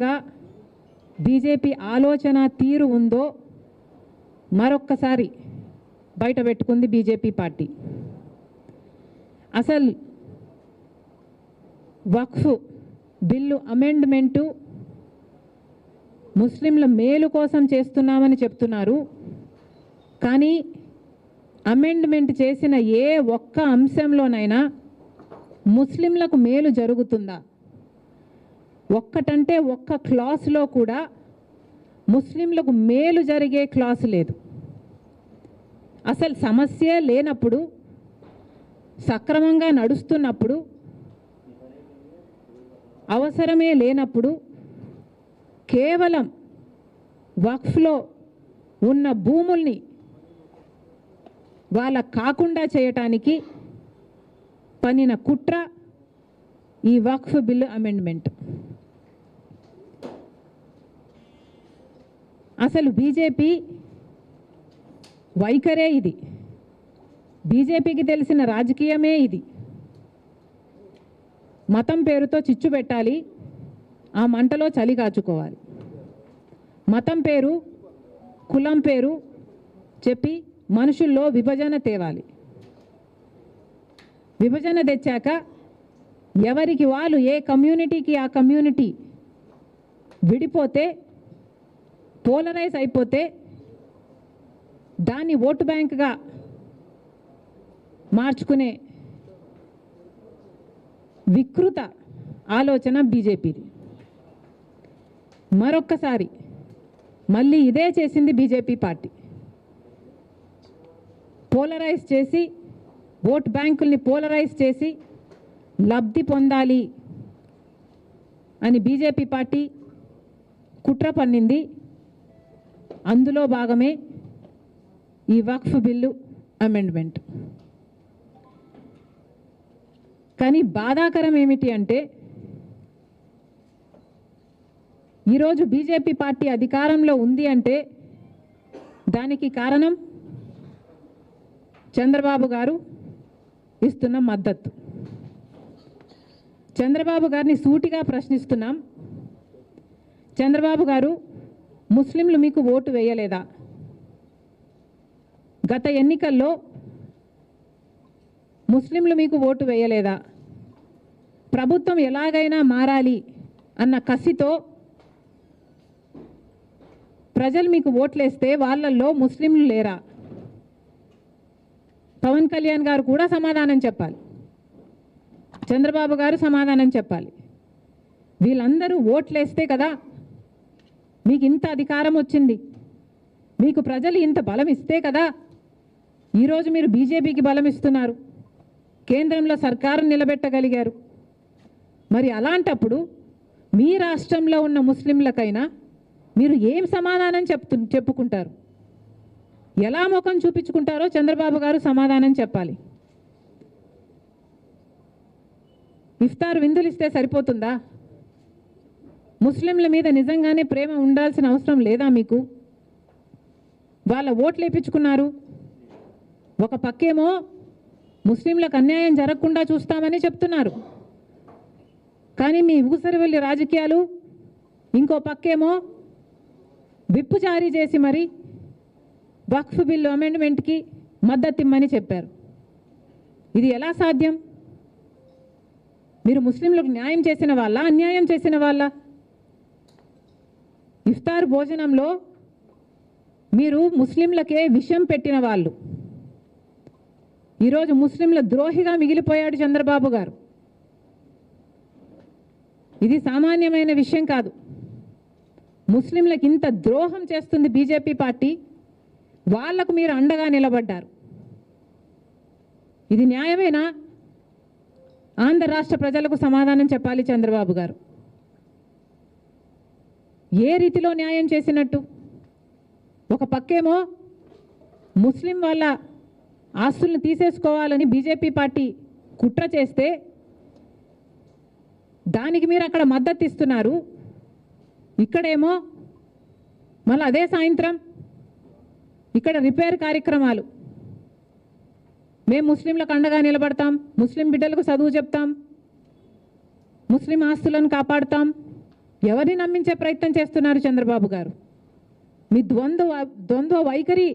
విధంగా బీజేపీ ఆలోచన తీరు ఉందో మరొక్కసారి బయట పెట్టుకుంది బీజేపీ పార్టీ. అసలు వక్ఫ్ బిల్లు అమెండ్మెంటు ముస్లింల మేలు కోసం చేస్తున్నామని చెప్తున్నారు. కానీ అమెండ్మెంట్ చేసిన ఏ ఒక్క అంశంలోనైనా ముస్లింలకు మేలు జరుగుతుందా? ఒక్కటంటే ఒక్క క్లాస్లో కూడా ముస్లింలకు మేలు జరిగే క్లాస్ లేదు. అసలు సమస్య లేనప్పుడు, సక్రమంగా నడుస్తున్నప్పుడు, అవసరమే లేనప్పుడు కేవలం వక్ఫ్లో ఉన్న భూముల్ని వాళ్ళ కాకుండా చేయటానికి పన్నిన కుట్ర ఈ వక్ఫ్ బిల్లు అమెండ్మెంట్. అసలు బీజేపీ వైఖరే ఇది. బీజేపీకి తెలిసిన రాజకీయమే ఇది. మతం పేరుతో చిచ్చు పెట్టాలి, ఆ మంటలో చలి కాచుకోవాలి. మతం పేరు, కులం పేరు చెప్పి మనుషుల్లో విభజన తేవాలి. విభజన తెచ్చాక ఎవరికి వాళ్ళు, ఏ కమ్యూనిటీకి ఆ కమ్యూనిటీ విడిపోతే, పోలరైజ్ అయిపోతే దాన్ని ఓటు బ్యాంక్గా మార్చుకునే వికృత ఆలోచన బీజేపీది. మరొక్కసారి మళ్ళీ ఇదే చేసింది బీజేపీ పార్టీ. పోలరైజ్ చేసి, ఓట్ బ్యాంకుల్ని పోలరైజ్ చేసి లబ్ధి పొందాలి అని బీజేపీ పార్టీ కుట్ర పన్నింది. అందులో భాగమే ఈ వక్ఫ్ బిల్లు అమెండ్మెంట్. కానీ బాధాకరం ఏమిటి అంటే, ఈరోజు బీజేపీ పార్టీ అధికారంలో ఉంది అంటే దానికి కారణం చంద్రబాబు గారు ఇస్తున్న మద్దతు. చంద్రబాబు గారిని సూటిగా ప్రశ్నిస్తున్నాం. చంద్రబాబు గారు, ముస్లింలు మీకు ఓటు వేయలేదా? గత ఎన్నికల్లో ముస్లింలు మీకు ఓటు వేయలేదా? ప్రభుత్వం ఎలాగైనా మారాలి అన్న కసితో ప్రజలు మీకు ఓట్లేస్తే వాళ్ళల్లో ముస్లింలు లేరా? పవన్ కళ్యాణ్ గారు కూడా సమాధానం చెప్పాలి, చంద్రబాబు గారు సమాధానం చెప్పాలి. వీళ్ళందరూ ఓట్లేస్తే కదా మీకు ఇంత అధికారం వచ్చింది, మీకు ప్రజలు ఇంత బలం ఇస్తే కదా ఈరోజు మీరు బీజేపీకి బలం ఇస్తున్నారు, కేంద్రంలో సర్కారు నిలబెట్టగలిగారు. మరి అలాంటప్పుడు మీ రాష్ట్రంలో ఉన్న ముస్లింలకైనా మీరు ఏం సమాధానం చెప్పుకుంటారు? ఎలా ముఖం చూపించుకుంటారో చంద్రబాబు గారు సమాధానం చెప్పాలి. ఇఫ్తార్ విందులు ఇస్తే సరిపోతుందా? ముస్లింల మీద నిజంగానే ప్రేమ ఉండాల్సిన అవసరం లేదా మీకు? వాళ్ళ ఓట్లు వేయించుకున్నారు. ఒక పక్కేమో ముస్లింలకు అన్యాయం జరగకుండా చూస్తామని చెప్తున్నారు, కానీ మీ ఊసరవెల్లి రాజకీయాలు ఇంకో పక్కేమో విప్పు జారీ చేసి మరి వక్ఫ్ బిల్లు అమెండ్మెంట్కి మద్దతు ఇమ్మని చెప్పారు. ఇది ఎలా సాధ్యం? మీరు ముస్లింలకు న్యాయం చేసిన వాళ్ళ, అన్యాయం చేసిన వాళ్ళ? ఇఫ్తార్ భోజనంలో మీరు ముస్లింలకే విషం పెట్టిన వాళ్ళు. ఈరోజు ముస్లింల ద్రోహిగా మిగిలిపోయాడు చంద్రబాబు గారు. ఇది సామాన్యమైన విషయం కాదు. ముస్లింలకు ఇంత ద్రోహం చేస్తుంది బీజేపీ పార్టీ, వాళ్లకు మీరు అండగా నిలబడ్డారు. ఇది న్యాయమేనా? ఆంధ్ర రాష్ట్ర ప్రజలకు సమాధానం చెప్పాలి చంద్రబాబు గారు. ఏ రీతిలో న్యాయం చేసినట్టు? ఒక పక్కేమో ముస్లిం వాళ్ళ ఆస్తులను తీసేసుకోవాలని బీజేపీ పార్టీ కుట్ర చేస్తే దానికి మీరు అక్కడ మద్దతు ఇస్తున్నారు. ఇక్కడేమో మళ్ళీ అదే సాయంత్రం ఇక్కడ రిపేర్ కార్యక్రమాలు. మేము ముస్లింలకు అండగా నిలబడతాం, ముస్లిం బిడ్డలకు చదువు చెప్తాం, ముస్లిం ఆస్తులను కాపాడుతాం, ఎవరిని నమ్మించే ప్రయత్నం చేస్తున్నారు చంద్రబాబు గారు? మీ ద్వంద్వ వైఖరి